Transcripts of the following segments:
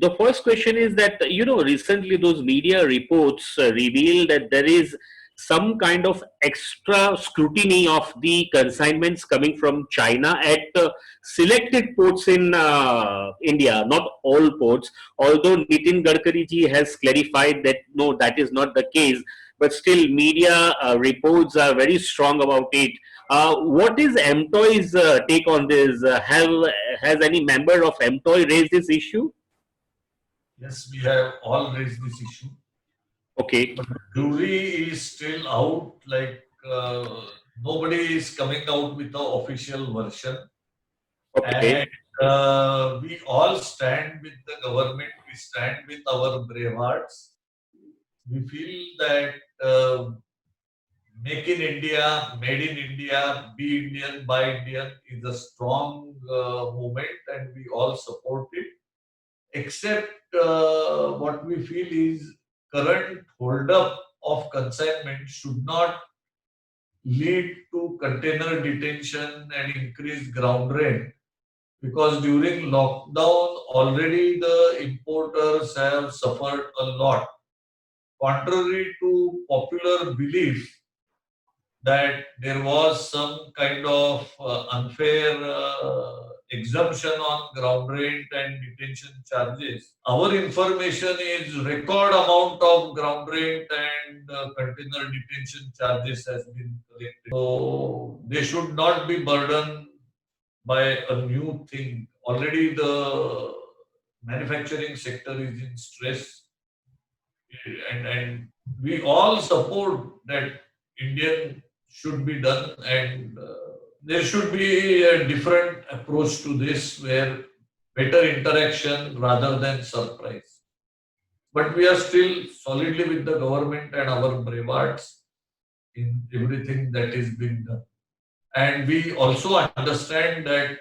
The first question is that, recently those media reports reveal that there is some kind of extra scrutiny of the consignments coming from China at selected ports in India, not all ports. Although Nitin Gadkari ji has clarified that no, that is not the case, but still media reports are very strong about it. What is MTOI's take on this? Has any member of MTOI raised this issue? Yes, we have all raised this issue, Okay. but the jury is still out. Like nobody is coming out with the official version, and Okay. we all stand with the government. We stand with our brave hearts. We feel that make in India, made in India, be Indian, buy Indian is a strong movement, and we all support it. Except what we feel is current holdup of consignment should not lead to container detention and increased ground rent, because during lockdown already the importers have suffered a lot. Contrary to popular belief that there was some kind of unfair exemption on ground rent and detention charges. Our information is record amount of ground rent and container detention charges has been collected. So they should not be burdened by a new thing. Already the manufacturing sector is in stress, and we all support that Indian should be done, and there should be a different approach to this where better interaction rather than surprise. But we are still solidly with the government and our brevets in everything that is being done. And we also understand that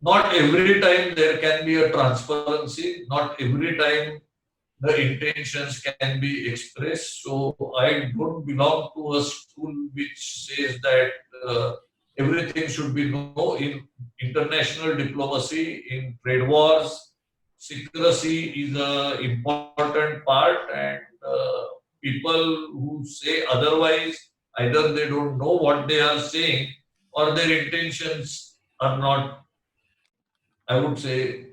not every time there can be a transparency, not every time the intentions can be expressed. So I don't belong to a school which says that everything should be no. In international diplomacy, in trade wars, secrecy is an important part, and people who say otherwise, either they don't know what they are saying or their intentions are not, I would say,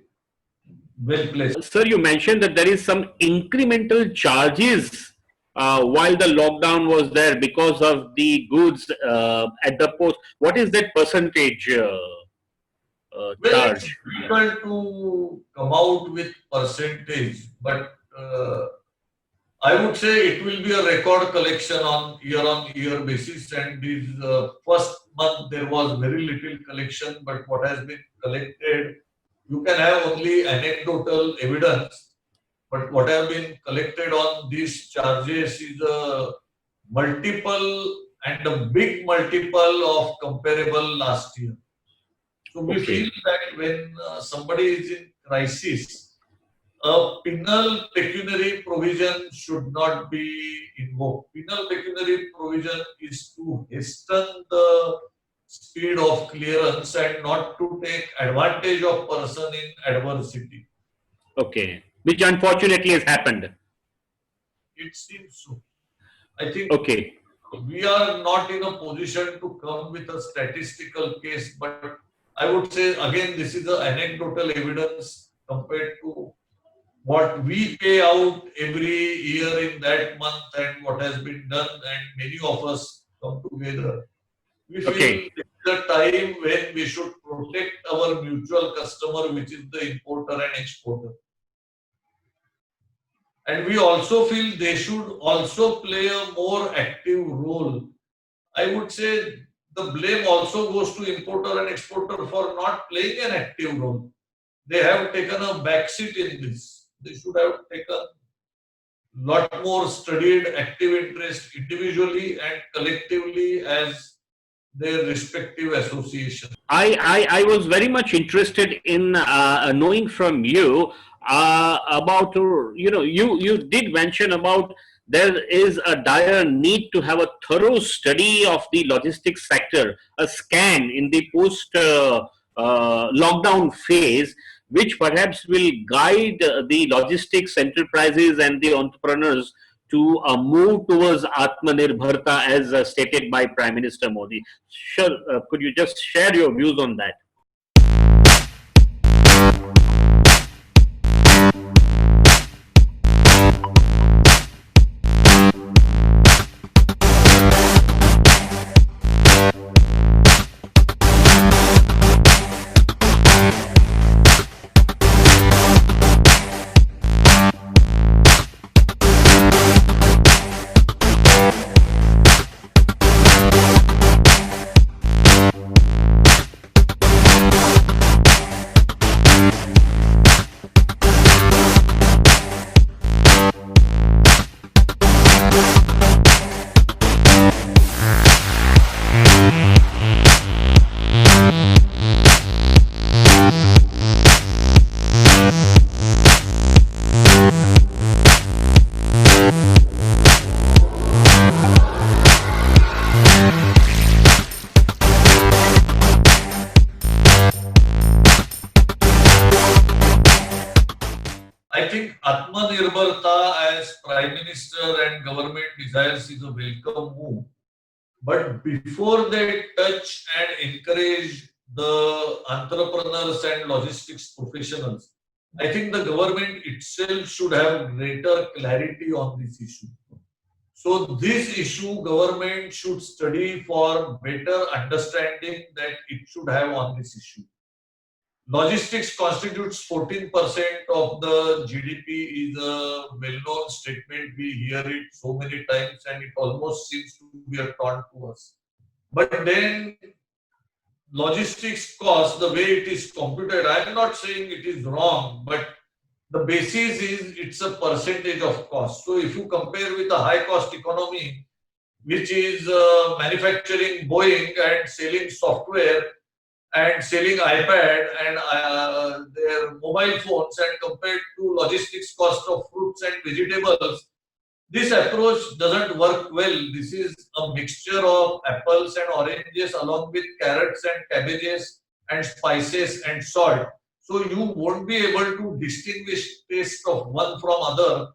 well placed. Sir, you mentioned that there is some incremental charges while the lockdown was there because of the goods at the post. What is that percentage Well, it's charge? difficult to come out with percentage, but I would say it will be a record collection on year basis. And this first month there was very little collection, but what has been collected, you can have only anecdotal evidence. But what have been collected on these charges is a multiple and a big multiple of comparable last year. So we feel Okay. that when somebody is in crisis, a penal pecuniary provision should not be invoked. Penal pecuniary provision is to hasten the speed of clearance and not to take advantage of person in adversity. Okay. Which unfortunately has happened. It seems so. I think Okay. we are not in a position to come with a statistical case, but I would say again, this is the anecdotal evidence compared to what we pay out every year in that month and what has been done, and many of us come together. We feel Okay. it's the time when we should protect our mutual customer, which is the importer and exporter. And we also feel they should also play a more active role. I would say the blame also goes to importer and exporter for not playing an active role. They have taken a backseat in this. They should have taken lot more studied active interest individually and collectively as their respective association. I was very much interested in knowing from you about, you did mention about there is a dire need to have a thorough study of the logistics sector, a scan in the post lockdown phase. which perhaps will guide the logistics enterprises and the entrepreneurs to move towards Atmanirbharta as stated by Prime Minister Modi. Sure, could you just share your views on that? I think Atmanirbharta as Prime Minister and government desires is a welcome move. But before they touch and encourage the entrepreneurs and logistics professionals, I think the government itself should have greater clarity on this issue. So this issue government should study for better understanding that it should have on this issue. Logistics constitutes 14% of the GDP is a well-known statement. We hear it so many times and it almost seems to be a taunt to us. But then logistics cost, the way it is computed, I am not saying it is wrong, but the basis is it's a percentage of cost. So if you compare with a high cost economy, which is manufacturing Boeing and selling software and selling iPad and their mobile phones and compared to logistics cost of fruits and vegetables, this approach doesn't work well. This is a mixture of apples and oranges along with carrots and cabbages and spices and salt. So you won't be able to distinguish taste of one from other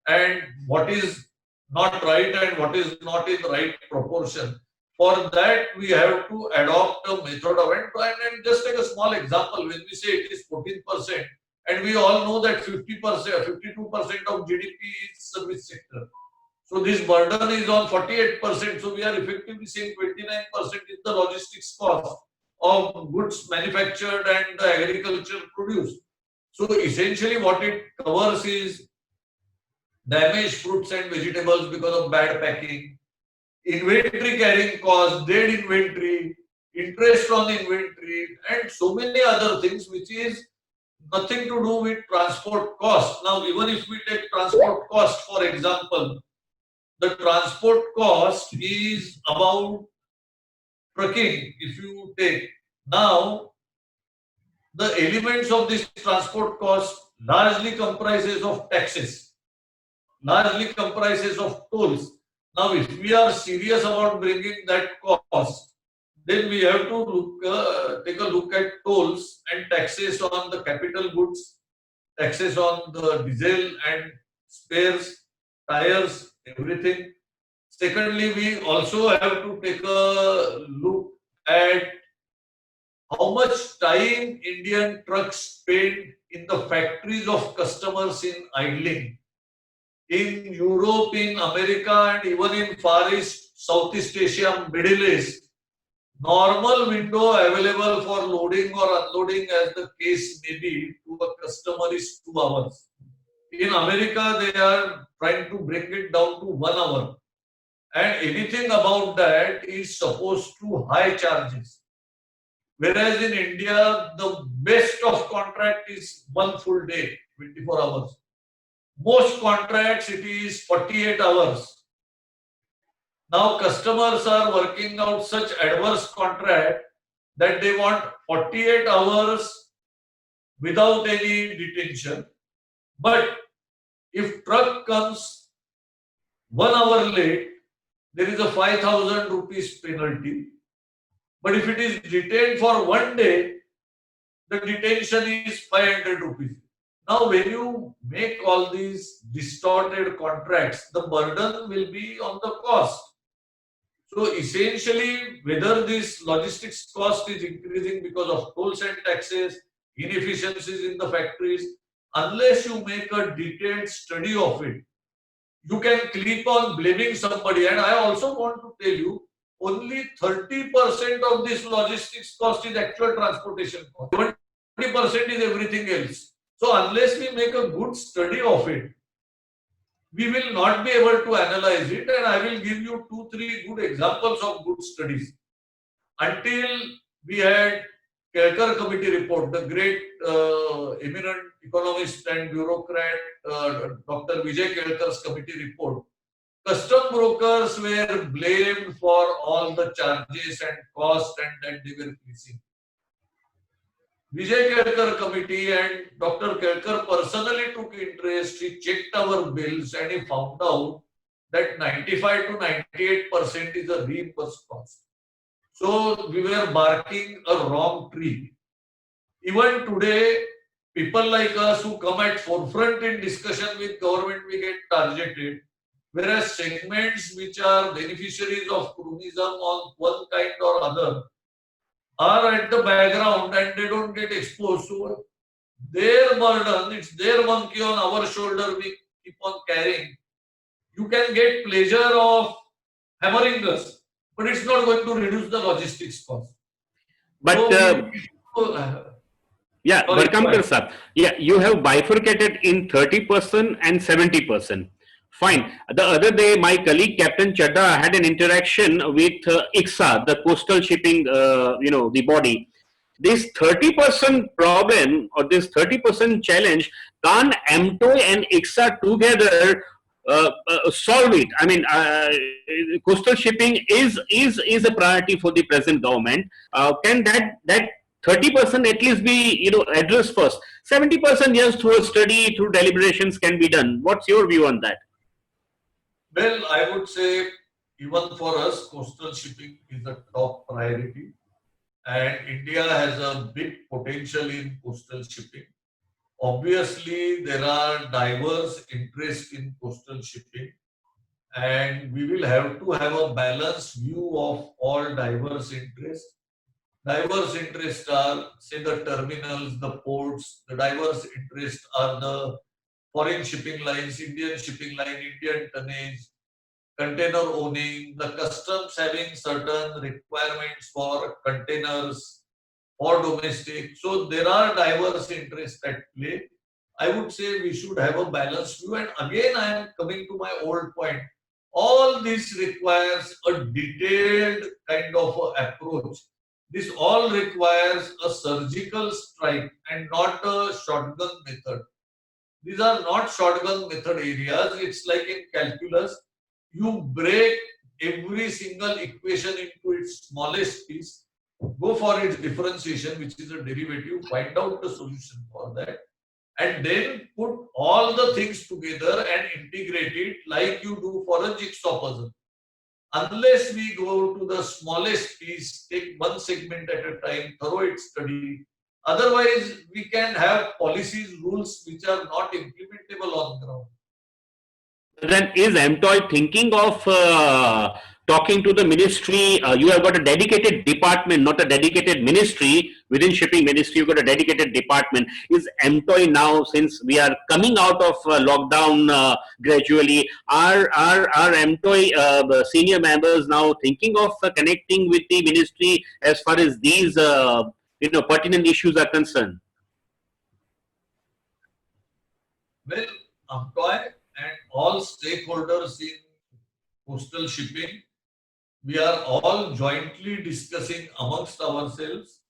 and what is not right and what is not in right proportion. For that, we have to adopt a method of and just take a small example. When we say it is 14%, and we all know that 50%, 52% of GDP is service sector. So this burden is on 48%. So we are effectively saying 29% is the logistics cost of goods manufactured and the agriculture produced. So essentially what it covers is damaged fruits and vegetables because of bad packing, inventory carrying cost, dead inventory, interest on inventory, and so many other things which is nothing to do with transport cost. Now, even if we take transport cost, for example, the transport cost is about trucking. If you take now, the elements of this transport cost largely comprises of taxes, largely comprises of tolls. Now, if we are serious about bringing that cost, then we have to take a look at tolls and taxes on the capital goods, taxes on the diesel and spares, tires, everything. Secondly, we also have to take a look at how much time Indian trucks spend in the factories of customers in idling. In Europe, in America, and even in Far East, Southeast Asia, Middle East, normal window available for loading or unloading, as the case may be, to a customer is 2 hours. In America, they are trying to bring it down to 1 hour. And anything about that is supposed to high charges. Whereas in India, the best of contract is 1 full day, 24 hours. Most contracts, it is 48 hours. Now, customers are working out such adverse contract that they want 48 hours without any detention. But if truck comes 1 hour late, there is a 5,000 rupees penalty. But if it is detained for 1 day, the detention is 500 rupees. Now, when you make all these distorted contracts, the burden will be on the cost. So essentially, whether this logistics cost is increasing because of tolls and taxes, inefficiencies in the factories, unless you make a detailed study of it, you can keep on blaming somebody. And I also want to tell you, only 30% of this logistics cost is actual transportation cost. 70% is everything else. So unless we make a good study of it, we will not be able to analyze it. And I will give you 2, 3 good examples of good studies. Until we had Kelkar Committee report, the great eminent economist and bureaucrat Dr. Vijay Kelkar's committee report, custom brokers were blamed for all the charges and cost, and then they were fleecing. Vijay Kelkar committee and Dr. Kelkar personally took interest. He checked our bills and he found out that 95 to 98% is a reimbursed cost. So we were barking a wrong tree. Even today, people like us who come at forefront in discussion with government, we get targeted. Whereas segments which are beneficiaries of cronyism on one kind or other are at the background and they don't get exposed. So their burden, it's their monkey on our shoulder we keep on carrying. You can get pleasure of hammering us, but it's not going to reduce the logistics cost. But yeah, sorry, Barkamkar sir, yeah, you have bifurcated in 30% and 70%. Fine. The other day, my colleague Captain Chadda had an interaction with ICSA, the coastal shipping, the body. This 30% problem or this 30% challenge, can't MTOI and ICSA together solve it? I mean, coastal shipping is a priority for the present government. Can that 30% at least be addressed first? 70%, yes, through a study, through deliberations can be done. What's your view on that? Well, I would say even for us, coastal shipping is a top priority, and India has a big potential in coastal shipping. Obviously, there are diverse interests in coastal shipping, and we will have to have a balanced view of all diverse interests. Diverse interests are, say, the terminals, the ports. The diverse interests are the foreign shipping lines, Indian shipping line, Indian tonnage, container owning, the customs having certain requirements for containers or domestic. So there are diverse interests at play. I would say we should have a balanced view. And again, I am coming to my old point. All this requires a detailed kind of approach. This all requires a surgical strike and not a shotgun method. These are not shotgun method areas. It's like in calculus, you break every single equation into its smallest piece, go for its differentiation, which is a derivative, find out the solution for that, and then put all the things together and integrate it like you do for a jigsaw puzzle. Unless we go to the smallest piece, take one segment at a time, thorough its study, otherwise we can have policies, rules which are not implementable on ground. Then is MTOI thinking of talking to the ministry? You have got a dedicated department, not a dedicated ministry within shipping ministry. You've got a dedicated department. Is MTOI now, since we are coming out of lockdown gradually, are MTOI senior members now thinking of connecting with the ministry as far as these pertinent issues are concerned? Well, MTOI and all stakeholders in coastal shipping, we are all jointly discussing amongst ourselves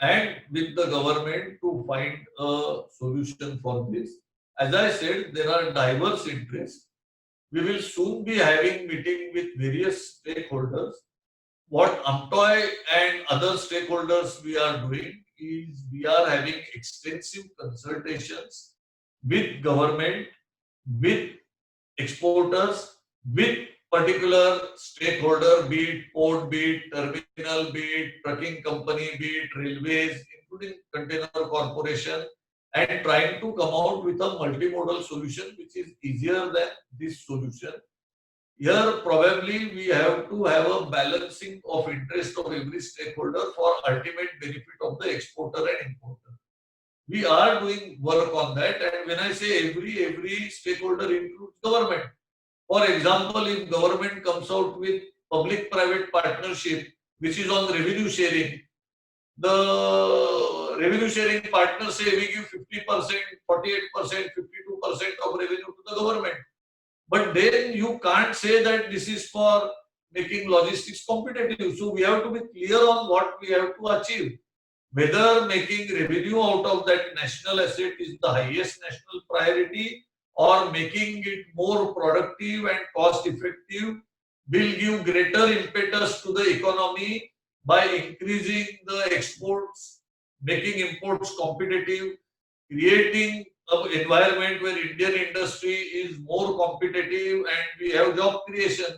and with the government to find a solution for this. As I said, there are diverse interests. We will soon be having meeting with various stakeholders. What MTOI and other stakeholders we are doing is we are having extensive consultations with government, with exporters, with particular stakeholder, be it port, be it terminal, be it trucking company, be it railways, including Container Corporation, and trying to come out with a multimodal solution which is easier than this solution. Here, probably we have to have a balancing of interest of every stakeholder for ultimate benefit of the exporter and importer. We are doing work on that, and when I say every stakeholder includes government. For example, if government comes out with public-private partnership, which is on revenue sharing, the revenue sharing partners say we give 50%, 48%, 52% of revenue to the government. But then you can't say that this is for making logistics competitive. So we have to be clear on what we have to achieve. Whether making revenue out of that national asset is the highest national priority, or making it more productive and cost effective will give greater impetus to the economy by increasing the exports, making imports competitive, creating an environment where Indian industry is more competitive and we have job creation.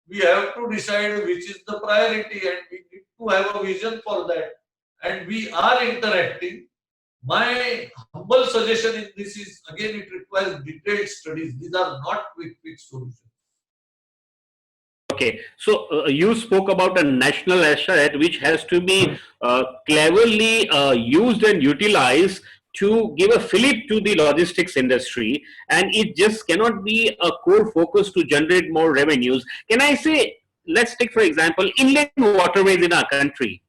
We have to decide which is the priority, and we need to have a vision for that. And we are interacting. My humble suggestion in this is, again, it requires detailed studies. These are not quick fix solutions. Okay, so you spoke about a national asset which has to be cleverly used and utilized to give a fillip to the logistics industry, and it just cannot be a core focus to generate more revenues. Can I say, let's take for example inland waterways in our country.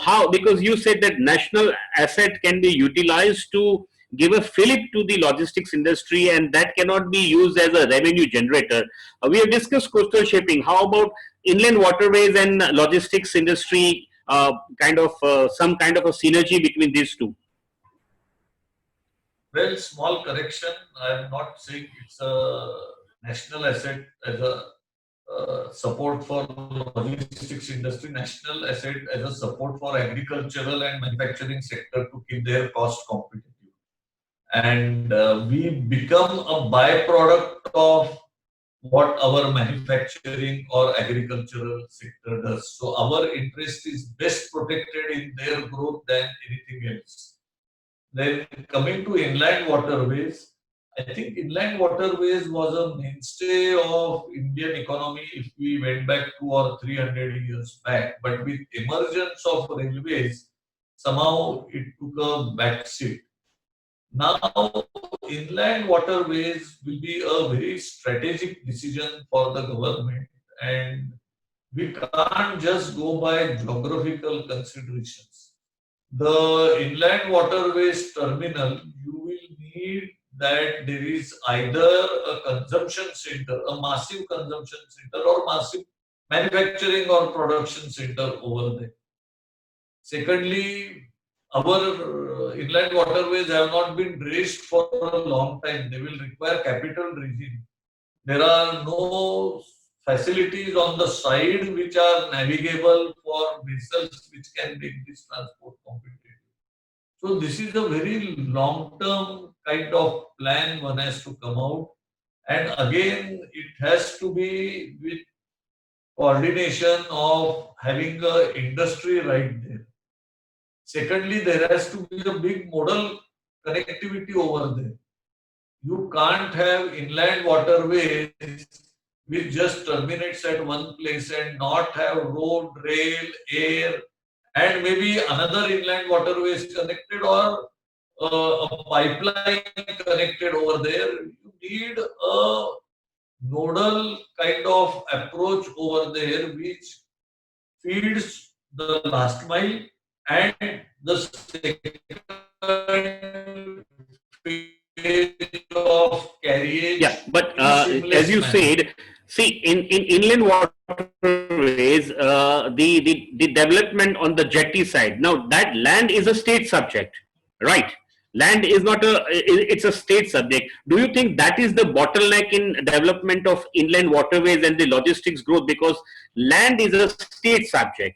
How? Because you said that national asset can be utilized to give a fillip to the logistics industry, and that cannot be used as a revenue generator. We have discussed coastal shipping. How about inland waterways and logistics industry? Some kind of a synergy between these two. Well, small correction. I am not saying it's a national asset as a support for logistics industry, national asset as a support for agricultural and manufacturing sector to keep their cost competitive. And we become a byproduct of what our manufacturing or agricultural sector does. So our interest is best protected in their growth than anything else. Then coming to inland waterways, I think inland waterways was a mainstay of Indian economy if we went back 200 or 300 years back. But with emergence of railways, somehow it took a backseat. Now, inland waterways will be a very strategic decision for the government, and we can't just go by geographical considerations. The inland waterways terminal, you will need that there is either a consumption center, a massive consumption center, or massive manufacturing or production center over there. Secondly, our inland waterways have not been dredged for a long time. They will require capital dredging. There are no facilities on the side which are navigable for vessels which can make this transport competitive. So this is a very long-term kind of plan one has to come out. And again, it has to be with coordination of having a industry right there. Secondly, there has to be a big modal connectivity over there. You can't have inland waterways which just terminates at one place and not have road, rail, air, and maybe another inland waterways connected, or a pipeline connected over there. You need a nodal kind of approach over there which feeds the last mile and the second phase of carriage. Yeah, but as you said, see, in inland waterways, the development on the jetty side. Now that land is a state subject, right? Land is not it's a state subject. Do you think that is the bottleneck in development of inland waterways and the logistics growth? Because land is a state subject.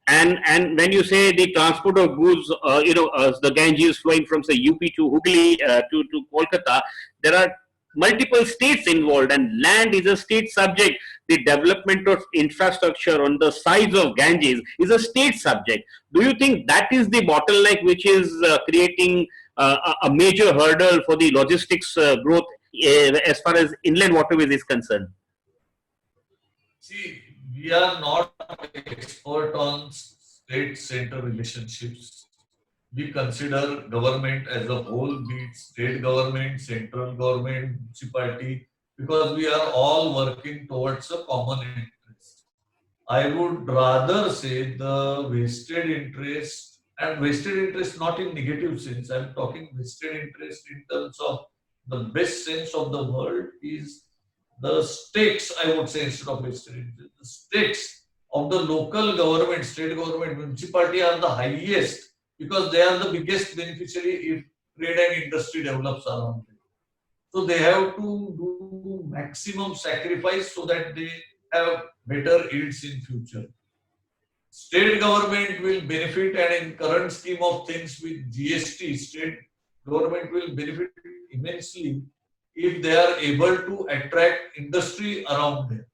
And when you say the transport of goods, the Ganges flowing from say UP to Hooghly to Kolkata, there are multiple states involved, and land is a state subject. The development of infrastructure on the sides of Ganges is a state subject. Do you think that is the bottleneck which is creating a major hurdle for the logistics growth as far as inland waterways is concerned? See, we are not expert on state-center relationships. We consider government as a whole, be it state government, central government, municipality, because we are all working towards a common interest. I would rather say the vested interest, and vested interest not in negative sense, I'm talking vested interest in terms of the best sense of the word is the stakes, I would say, instead of vested interest. The stakes of the local government, state government, municipality are the highest because they are the biggest beneficiary if trade and industry develops around it. So they have to do maximum sacrifice so that they have better yields in future. State government will benefit, and in current scheme of things with GST, state government will benefit immensely if they are able to attract industry around them.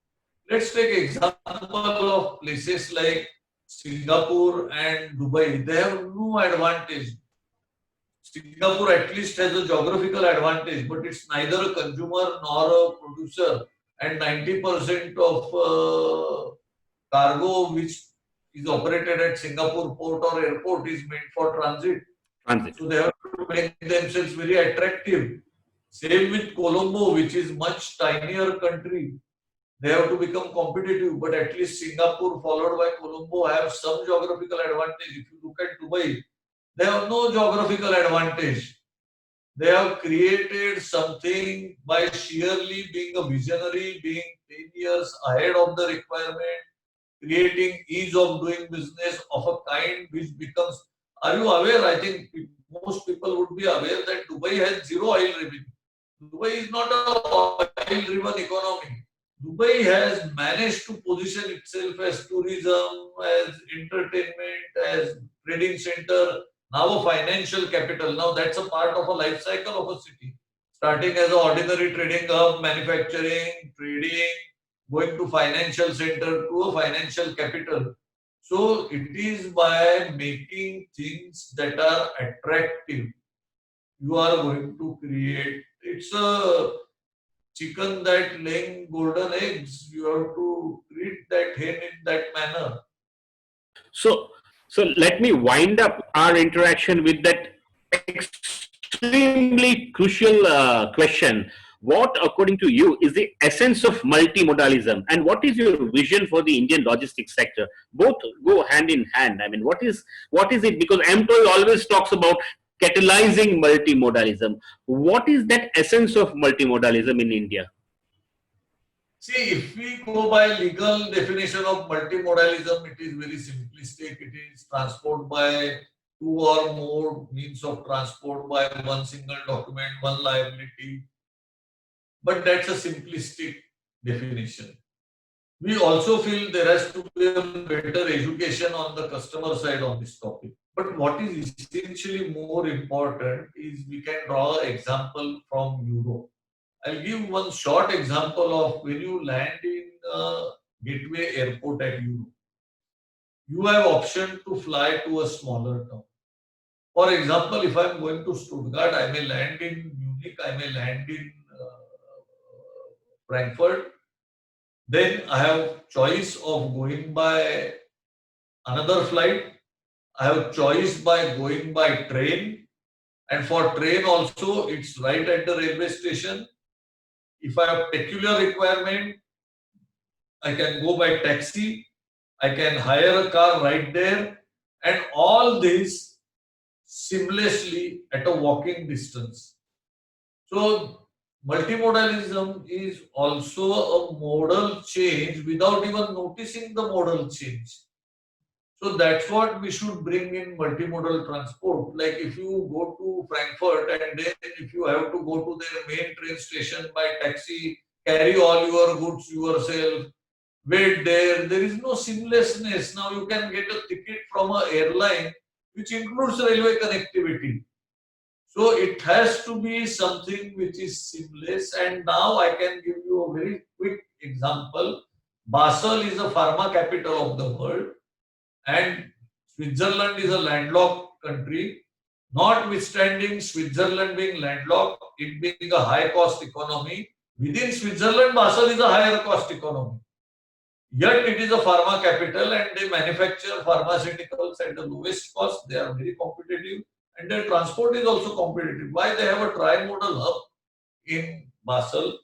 Let's take example of places like Singapore and Dubai. They have no advantage. Singapore at least has a geographical advantage, but it's neither a consumer nor a producer. And 90% of cargo which is operated at Singapore port or airport is meant for transit. So they have to make themselves very attractive. Same with Colombo, which is much tinier country. They have to become competitive, but at least Singapore followed by Colombo have some geographical advantage. If you look at Dubai, they have no geographical advantage. They have created something by sheerly being a visionary, being 10 years ahead of the requirement, creating ease of doing business of a kind which becomes. Are you aware? I think most people would be aware that Dubai has zero oil revenue. Dubai is not an oil-driven economy. Dubai has managed to position itself as tourism, as entertainment, as trading center, now a financial capital. Now that's a part of a life cycle of a city. Starting as an ordinary trading hub, manufacturing, trading, going to financial center to a financial capital. So it is by making things that are attractive, you are going to create. It's a chicken that laying golden eggs. You have to treat that hen in that manner. So, so let me wind up our interaction with that extremely crucial question. What, according to you, is the essence of multimodalism, and what is your vision for the Indian logistics sector? Both go hand in hand. I mean, what is it? Because MTOI always talks about catalyzing multimodalism. What is that essence of multimodalism in India? See, if we go by legal definition of multimodalism, it is very simplistic. It is transport by two or more means of transport by one single document, one liability. But that's a simplistic definition. We also feel there has to be a better education on the customer side on this topic. But what is essentially more important is we can draw an example from Europe. I'll give one short example of when you land in Gateway Airport at Europe. You have option to fly to a smaller town. For example, if I'm going to Stuttgart, I may land in Munich, I may land in Frankfurt. Then I have choice of going by another flight. I have choice by going by train. And for train also, it's right at the railway station. If I have peculiar requirement, I can go by taxi. I can hire a car right there. And all this seamlessly at a walking distance. So multimodalism is also a modal change without even noticing the modal change. So that's what we should bring in multimodal transport. Like if you go to Frankfurt and then if you have to go to their main train station by taxi, carry all your goods yourself, wait there is no seamlessness. Now you can get a ticket from an airline which includes railway connectivity. So it has to be something which is seamless. And now I can give you a very quick example. Basel is a pharma capital of the world, and Switzerland is a landlocked country. Notwithstanding Switzerland being landlocked, it being a high cost economy, within Switzerland, Basel is a higher cost economy. Yet it is a pharma capital and they manufacture pharmaceuticals at the lowest cost. They are very competitive and their transport is also competitive. Why? They have a tri-modal hub in Basel,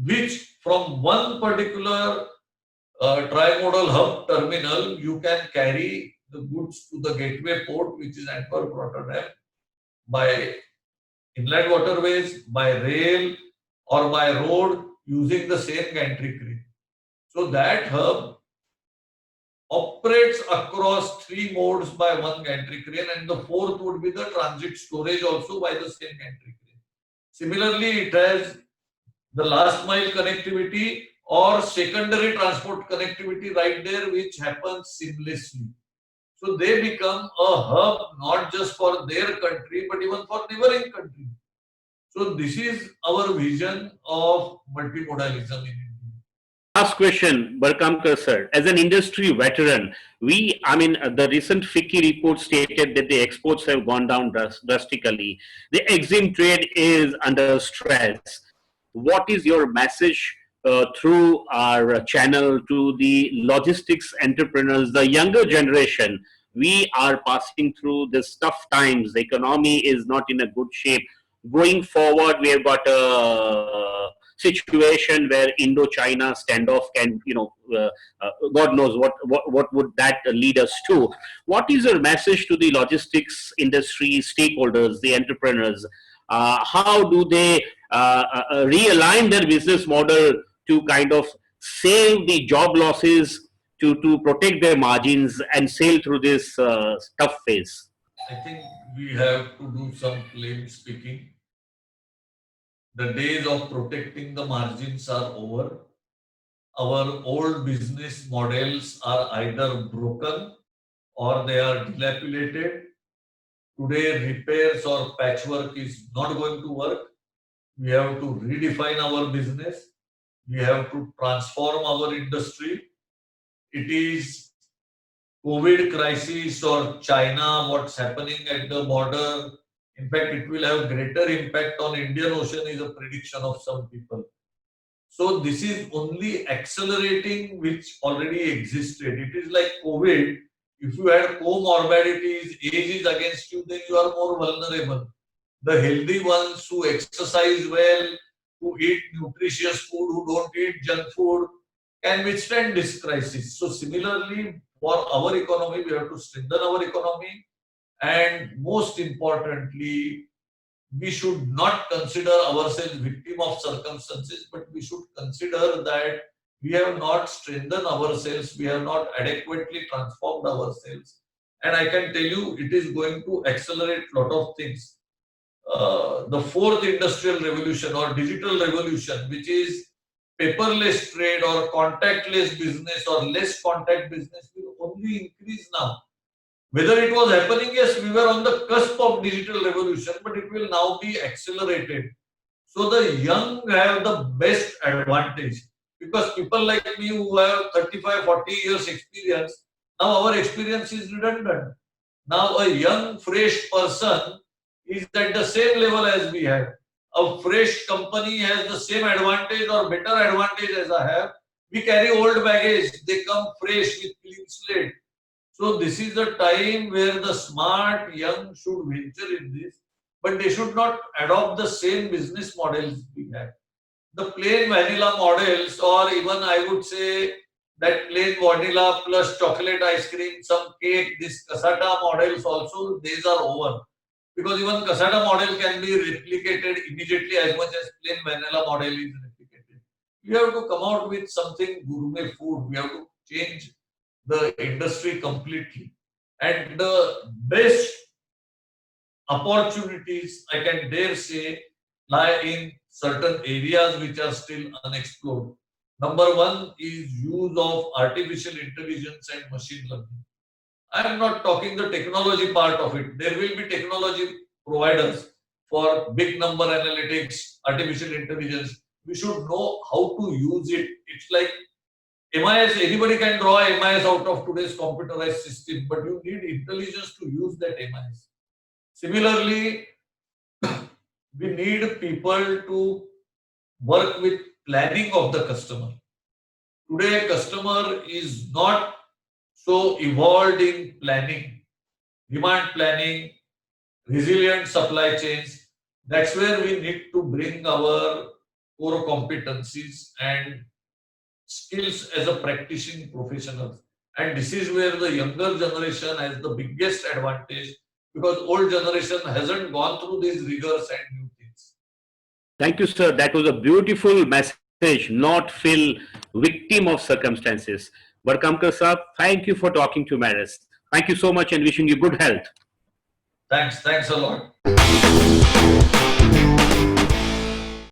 which from one particular tri-modal hub terminal, you can carry the goods to the gateway port, which is Antwerp, Rotterdam, by inland waterways, by rail, or by road using the same gantry crane. So that hub operates across three modes by one gantry crane, and the fourth would be the transit storage also by the same gantry crane. Similarly, it has the last mile connectivity or secondary transport connectivity right there, which happens seamlessly. So they become a hub not just for their country, but even for neighboring countries. So this is our vision of multimodalism in India. Last question, Barkamkar sir. As an industry veteran, the recent FICCI report stated that the exports have gone down drastically. The EXIM trade is under stress. What is your message through our channel to the logistics entrepreneurs, the younger generation? We are passing through this tough times. The economy is not in a good shape. Going forward, we have got a situation where Indo-China standoff can, God knows what would that lead us to. What is your message to the logistics industry stakeholders, the entrepreneurs? How do they realign their business model to kind of save the job losses, to protect their margins and sail through this tough phase? I think we have to do some plain speaking. The days of protecting the margins are over. Our old business models are either broken or they are dilapidated. Today, repairs or patchwork is not going to work. We have to redefine our business. We have to transform our industry. It is COVID crisis or China, what's happening at the border. In fact, it will have greater impact on Indian Ocean is a prediction of some people. So this is only accelerating which already existed. It is like COVID. If you had comorbidities, age is against you, then you are more vulnerable. The healthy ones who exercise well, who eat nutritious food, who don't eat junk food, can withstand this crisis. So similarly, for our economy, we have to strengthen our economy. And most importantly, we should not consider ourselves victim of circumstances, but we should consider that we have not strengthened ourselves, we have not adequately transformed ourselves. And I can tell you, it is going to accelerate a lot of things. The fourth industrial revolution or digital revolution, which is paperless trade or contactless business or less contact business, will only increase now. Whether it was happening, yes, we were on the cusp of digital revolution, but it will now be accelerated. So the young have the best advantage because people like me who have 35, 40 years experience, now our experience is redundant. Now a young, fresh person is at the same level as we have. A fresh company has the same advantage or better advantage as I have. We carry old baggage, they come fresh with clean slate. So this is the time where the smart young should venture in this, but they should not adopt the same business models we have. The plain vanilla models, or even I would say that plain vanilla plus chocolate ice cream, some cake, this Casata models also, these are over. Because even Casata model can be replicated immediately as much as plain vanilla model is replicated. We have to come out with something gourmet food. We have to change the industry completely. And the best opportunities, I can dare say, lie in certain areas which are still unexplored. Number one is use of artificial intelligence and machine learning. I am not talking the technology part of it. There will be technology providers, for big number analytics, artificial intelligence. We should know how to use it. It's like MIS, anybody can draw MIS out of today's computerized system, but you need intelligence to use that MIS. Similarly, we need people to work with planning of the customer. Today, customer is not so evolved in planning, demand planning, resilient supply chains. That's where we need to bring our core competencies and skills as a practicing professional. And this is where the younger generation has the biggest advantage because old generation hasn't gone through these rigors and new things. Thank you, sir. That was a beautiful message. Not feel victim of circumstances. Barkamkar Saab, thank you for talking to Maris. Thank you so much and wishing you good health. Thanks a lot.